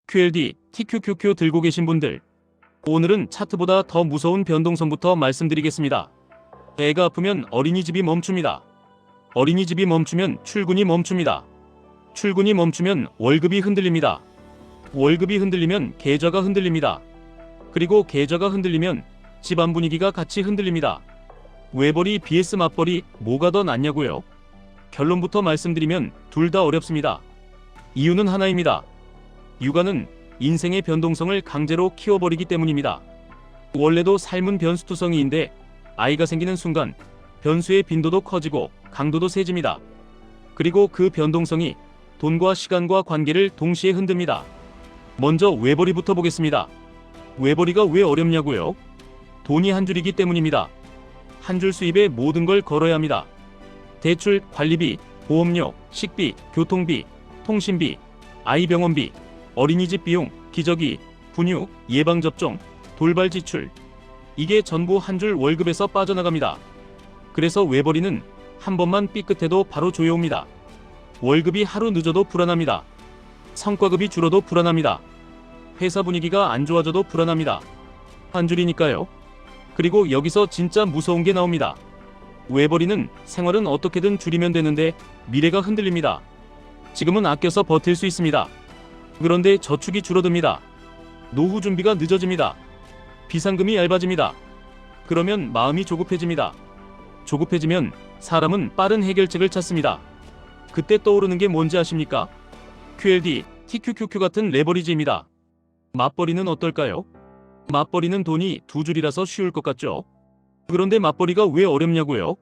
QLD, TQQQ 들고 계신 분들, 오늘은 차트보다 더 무서운 변동성부터 말씀드리겠습니다. 애가 아프면 어린이집이 멈춥니다. 어린이집이 멈추면 출근이 멈춥니다. 출근이 멈추면 월급이 흔들립니다. 월급이 흔들리면 계좌가 흔들립니다. 그리고 계좌가 흔들리면 집안 분위기가 같이 흔들립니다. 외벌이 vs 맞벌이 뭐가 더 낫냐고요? 결론부터 말씀드리면 둘 다 어렵습니다. 이유는 하나입니다. 육아는 인생의 변동성을 강제로 키워버리기 때문입니다. 원래도 삶은 변수투성이인데 아이가 생기는 순간 변수의 빈도도 커지고 강도도 세집니다. 그리고 그 변동성이 돈과 시간과 관계를 동시에 흔듭니다. 먼저 외벌이부터 보겠습니다. 외벌이가 왜 어렵냐고요? 돈이 한 줄이기 때문입니다. 한 줄 수입에 모든 걸 걸어야 합니다. 대출, 관리비, 보험료, 식비, 교통비, 통신비, 아이 병원비, 어린이집 비용, 기저귀, 분유, 예방접종, 돌발 지출. 이게 전부 한 줄 월급에서 빠져나갑니다. 그래서 외벌이는 한 번만 삐끗해도 바로 조여옵니다. 월급이 하루 늦어도 불안합니다. 성과급이 줄어도 불안합니다. 회사 분위기가 안 좋아져도 불안합니다. 한 줄이니까요. 그리고 여기서 진짜 무서운 게 나옵니다. 외벌이는 생활은 어떻게든 줄이면 되는데 미래가 흔들립니다. 지금은 아껴서 버틸 수 있습니다. 그런데 저축이 줄어듭니다. 노후 준비가 늦어집니다. 비상금이 얇아집니다. 그러면 마음이 조급해집니다. 조급해지면 사람은 빠른 해결책을 찾습니다. 그때 떠오르는 게 뭔지 아십니까? QLD, TQQQ 같은 레버리지입니다. 맞벌이는 어떨까요? 맞벌이는 돈이 두 줄이라서 쉬울 것 같죠? 그런데 맞벌이가 왜 어렵냐고요?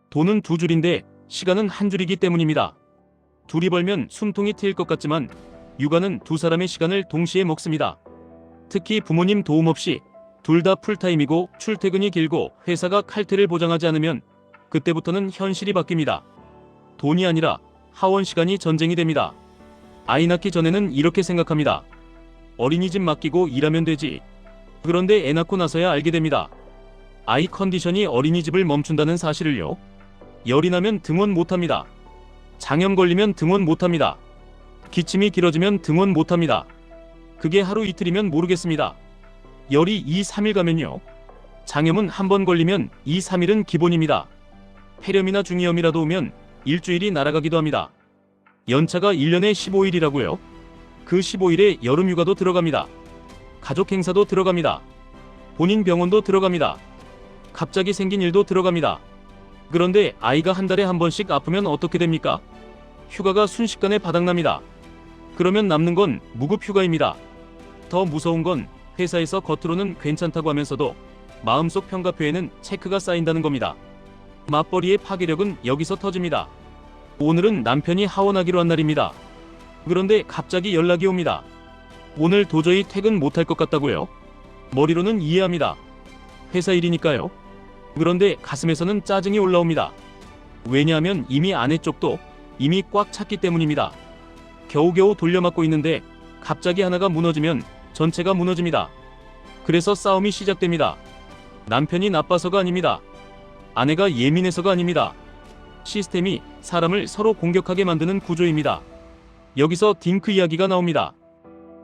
돈은 두 줄인데 시간은 한 줄이기 때문입니다. 둘이 벌면 숨통이 트일 것 같지만 육아는 두 사람의 시간을 동시에 먹습니다. 특히 부모님 도움 없이 둘 다 풀타임이고 출퇴근이 길고 회사가 칼퇴를 보장하지 않으면 그때부터는 현실이 바뀝니다. 돈이 아니라 하원 시간이 전쟁이 됩니다. 아이 낳기 전에는 이렇게 생각합니다. 어린이집 맡기고 일하면 되지. 그런데 애 낳고 나서야 알게 됩니다. 아이 컨디션이 어린이집을 멈춘다는 사실을요. 열이 나면 등원 못합니다. 장염 걸리면 등원 못합니다. 기침이 길어지면 등원 못합니다. 그게 하루 이틀이면 모르겠습니다. 열이 2, 3일 가면요. 장염은 한 번 걸리면 2, 3일은 기본입니다. 폐렴이나 중이염이라도 오면 일주일이 날아가기도 합니다. 연차가 1년에 15일이라고요. 그 15일에 여름휴가도 들어갑니다. 가족 행사도 들어갑니다. 본인 병원도 들어갑니다. 갑자기 생긴 일도 들어갑니다. 그런데 아이가 한 달에 한 번씩 아프면 어떻게 됩니까? 휴가가 순식간에 바닥납니다. 그러면 남는 건 무급휴가입니다. 더 무서운 건 회사에서 겉으로는 괜찮다고 하면서도 마음속 평가표에는 체크가 쌓인다는 겁니다. 맞벌이의 파괴력은 여기서 터집니다. 오늘은 남편이 하원하기로 한 날입니다. 그런데 갑자기 연락이 옵니다. 오늘 도저히 퇴근 못할 것 같다고요? 머리로는 이해합니다. 회사 일이니까요. 그런데 가슴에서는 짜증이 올라옵니다. 왜냐하면 이미 아내 쪽도 이미 꽉 찼기 때문입니다. 겨우겨우 돌려막고 있는데 갑자기 하나가 무너지면 전체가 무너집니다. 그래서 싸움이 시작됩니다. 남편이 나빠서가 아닙니다. 아내가 예민해서가 아닙니다. 시스템이 사람을 서로 공격하게 만드는 구조입니다. 여기서 딩크 이야기가 나옵니다.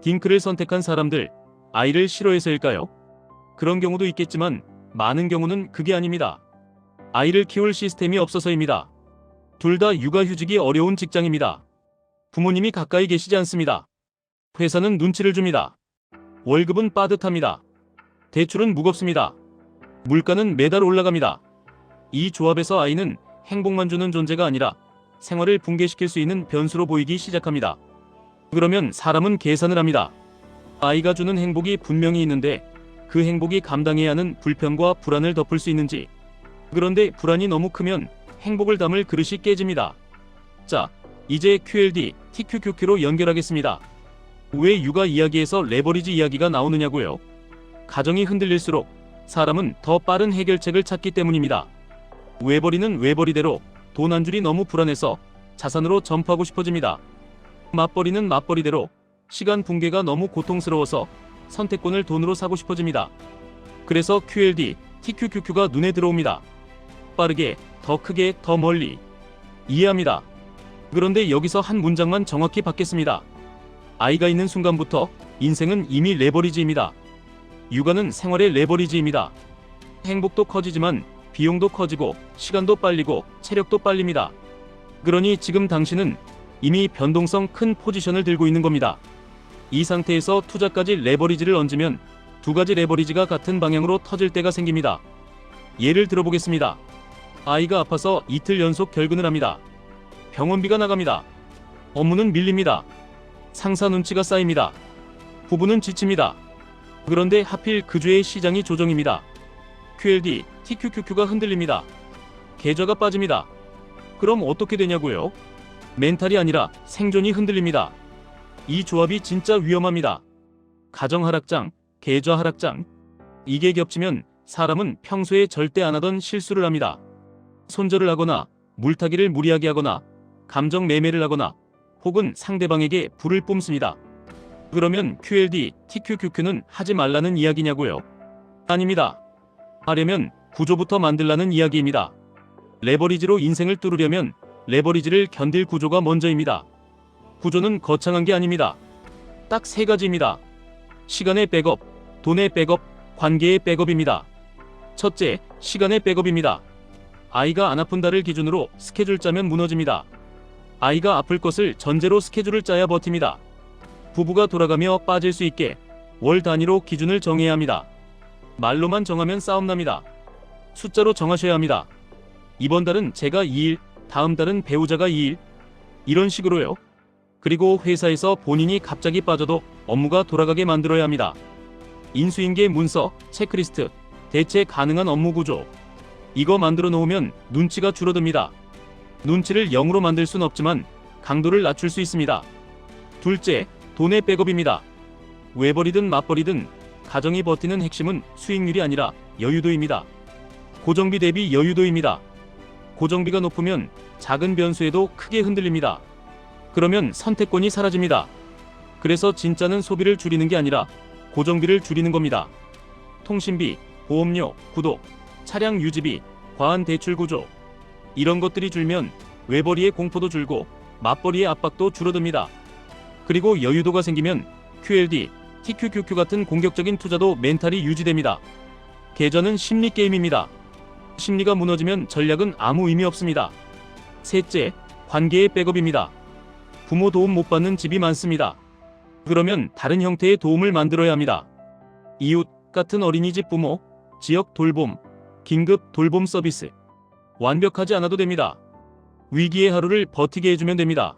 딩크를 선택한 사람들, 아이를 싫어해서일까요? 그런 경우도 있겠지만 많은 경우는 그게 아닙니다. 아이를 키울 시스템이 없어서입니다. 둘 다 육아휴직이 어려운 직장입니다. 부모님이 가까이 계시지 않습니다. 회사는 눈치를 줍니다. 월급은 빠듯합니다. 대출은 무겁습니다. 물가는 매달 올라갑니다. 이 조합에서 아이는 행복만 주는 존재가 아니라 생활을 붕괴시킬 수 있는 변수로 보이기 시작합니다. 그러면 사람은 계산을 합니다. 아이가 주는 행복이 분명히 있는데 그 행복이 감당해야 하는 불편과 불안을 덮을 수 있는지. 그런데 불안이 너무 크면 행복을 담을 그릇이 깨집니다. 자, 이제 QLD, TQQQ로 연결하겠습니다. 왜 육아 이야기에서 레버리지 이야기가 나오느냐고요? 가정이 흔들릴수록 사람은 더 빠른 해결책을 찾기 때문입니다. 외벌이는 외벌이대로 돈 한 줄이 너무 불안해서 자산으로 점프하고 싶어집니다. 맞벌이는 맞벌이대로 시간 붕괴가 너무 고통스러워서 선택권을 돈으로 사고 싶어집니다. 그래서 QLD, TQQQ가 눈에 들어옵니다. 빠르게, 더 크게, 더 멀리. 이해합니다. 그런데 여기서 한 문장만 정확히 받겠습니다. 아이가 있는 순간부터 인생은 이미 레버리지입니다. 육아는 생활의 레버리지입니다. 행복도 커지지만 비용도 커지고 시간도 빨리고 체력도 빨립니다. 그러니 지금 당신은 이미 변동성 큰 포지션을 들고 있는 겁니다. 이 상태에서 투자까지 레버리지를 얹으면 두 가지 레버리지가 같은 방향으로 터질 때가 생깁니다. 예를 들어보겠습니다. 아이가 아파서 이틀 연속 결근을 합니다. 병원비가 나갑니다. 업무는 밀립니다. 상사 눈치가 쌓입니다. 부부는 지칩니다. 그런데 하필 그 주의 시장이 조정입니다. QLD, TQQQ가 흔들립니다. 계좌가 빠집니다. 그럼 어떻게 되냐고요? 멘탈이 아니라 생존이 흔들립니다. 이 조합이 진짜 위험합니다. 가정 하락장, 계좌 하락장. 이게 겹치면 사람은 평소에 절대 안 하던 실수를 합니다. 손절을 하거나 물타기를 무리하게 하거나 감정 매매를 하거나 혹은 상대방에게 불을 뿜습니다. 그러면 QLD, TQQQ는 하지 말라는 이야기냐고요? 아닙니다. 하려면 구조부터 만들라는 이야기입니다. 레버리지로 인생을 뚫으려면 레버리지를 견딜 구조가 먼저입니다. 구조는 거창한 게 아닙니다. 딱 세 가지입니다. 시간의 백업, 돈의 백업, 관계의 백업입니다. 첫째, 시간의 백업입니다. 아이가 안 아픈다를 기준으로 스케줄 짜면 무너집니다. 아이가 아플 것을 전제로 스케줄을 짜야 버팁니다. 부부가 돌아가며 빠질 수 있게 월 단위로 기준을 정해야 합니다. 말로만 정하면 싸움납니다. 숫자로 정하셔야 합니다. 이번 달은 제가 2일, 다음 달은 배우자가 2일. 이런 식으로요. 그리고 회사에서 본인이 갑자기 빠져도 업무가 돌아가게 만들어야 합니다. 인수인계 문서, 체크리스트, 대체 가능한 업무 구조. 이거 만들어 놓으면 눈치가 줄어듭니다. 눈치를 0으로 만들 순 없지만 강도를 낮출 수 있습니다. 둘째, 돈의 백업입니다. 외벌이든 맞벌이든 가정이 버티는 핵심은 수익률이 아니라 여유도입니다. 고정비 대비 여유도입니다. 고정비가 높으면 작은 변수에도 크게 흔들립니다. 그러면 선택권이 사라집니다. 그래서 진짜는 소비를 줄이는 게 아니라 고정비를 줄이는 겁니다. 통신비, 보험료, 구독, 차량 유지비, 과한 대출 구조. 이런 것들이 줄면 외벌이의 공포도 줄고 맞벌이의 압박도 줄어듭니다. 그리고 여유도가 생기면 QLD, TQQQ 같은 공격적인 투자도 멘탈이 유지됩니다. 계좌는 심리 게임입니다. 심리가 무너지면 전략은 아무 의미 없습니다. 셋째, 관계의 백업입니다. 부모 도움 못 받는 집이 많습니다. 그러면 다른 형태의 도움을 만들어야 합니다. 이웃 같은 어린이집 부모, 지역 돌봄, 긴급 돌봄 서비스. 완벽하지 않아도 됩니다. 위기의 하루를 버티게 해주면 됩니다.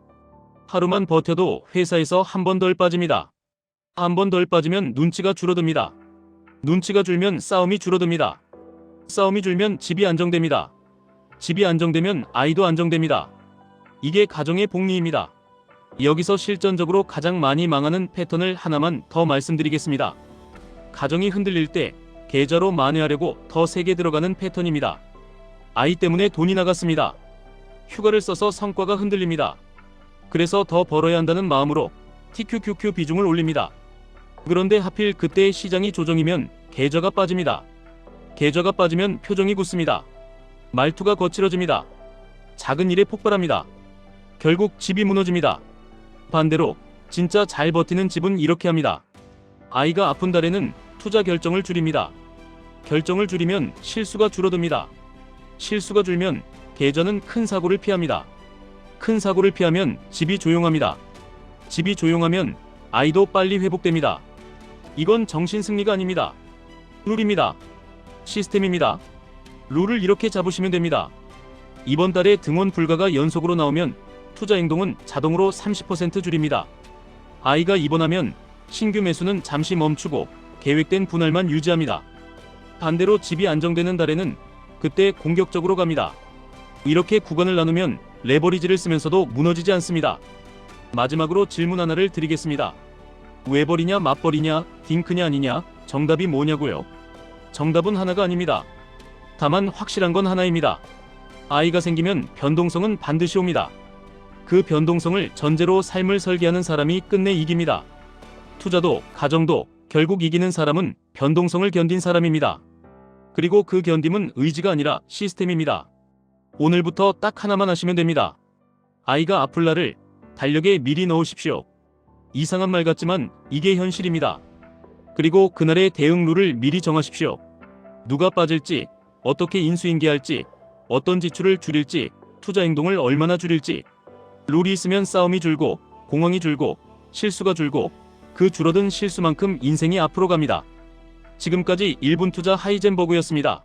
하루만 버텨도 회사에서 한 번 덜 빠집니다. 한 번 덜 빠지면 눈치가 줄어듭니다. 눈치가 줄면 싸움이 줄어듭니다. 싸움이 줄면 집이 안정됩니다. 집이 안정되면 아이도 안정됩니다. 이게 가정의 복리입니다. 여기서 실전적으로 가장 많이 망하는 패턴을 하나만 더 말씀드리겠습니다. 가정이 흔들릴 때 계좌로 만회하려고 더 세게 들어가는 패턴입니다. 아이 때문에 돈이 나갔습니다. 휴가를 써서 성과가 흔들립니다. 그래서 더 벌어야 한다는 마음으로 TQQQ 비중을 올립니다. 그런데 하필 그때 시장이 조정이면 계좌가 빠집니다. 계좌가 빠지면 표정이 굳습니다. 말투가 거칠어집니다. 작은 일에 폭발합니다. 결국 집이 무너집니다. 반대로 진짜 잘 버티는 집은 이렇게 합니다. 아이가 아픈 달에는 투자 결정을 줄입니다. 결정을 줄이면 실수가 줄어듭니다. 실수가 줄면 계좌는 큰 사고를 피합니다. 큰 사고를 피하면 집이 조용합니다. 집이 조용하면 아이도 빨리 회복됩니다. 이건 정신승리가 아닙니다. 룰입니다. 시스템입니다. 룰을 이렇게 잡으시면 됩니다. 이번 달에 등원 불가가 연속으로 나오면 투자 행동은 자동으로 30% 줄입니다. 아이가 입원하면 신규 매수는 잠시 멈추고 계획된 분할만 유지합니다. 반대로 집이 안정되는 달에는 그때 공격적으로 갑니다. 이렇게 구간을 나누면 레버리지를 쓰면서도 무너지지 않습니다. 마지막으로 질문 하나를 드리겠습니다. 외벌이냐 맞벌이냐 딩크냐 아니냐 정답이 뭐냐고요? 정답은 하나가 아닙니다. 다만 확실한 건 하나입니다. 아이가 생기면 변동성은 반드시 옵니다. 그 변동성을 전제로 삶을 설계하는 사람이 끝내 이깁니다. 투자도 가정도 결국 이기는 사람은 변동성을 견딘 사람입니다. 그리고 그 견딤은 의지가 아니라 시스템입니다. 오늘부터 딱 하나만 하시면 됩니다. 아이가 아플 날을 달력에 미리 넣으십시오. 이상한 말 같지만 이게 현실입니다. 그리고 그날의 대응 룰을 미리 정하십시오. 누가 빠질지, 어떻게 인수인계할지, 어떤 지출을 줄일지, 투자 행동을 얼마나 줄일지. 룰이 있으면 싸움이 줄고, 공황이 줄고, 실수가 줄고, 그 줄어든 실수만큼 인생이 앞으로 갑니다. 지금까지 1분 투자 하이젠버그였습니다.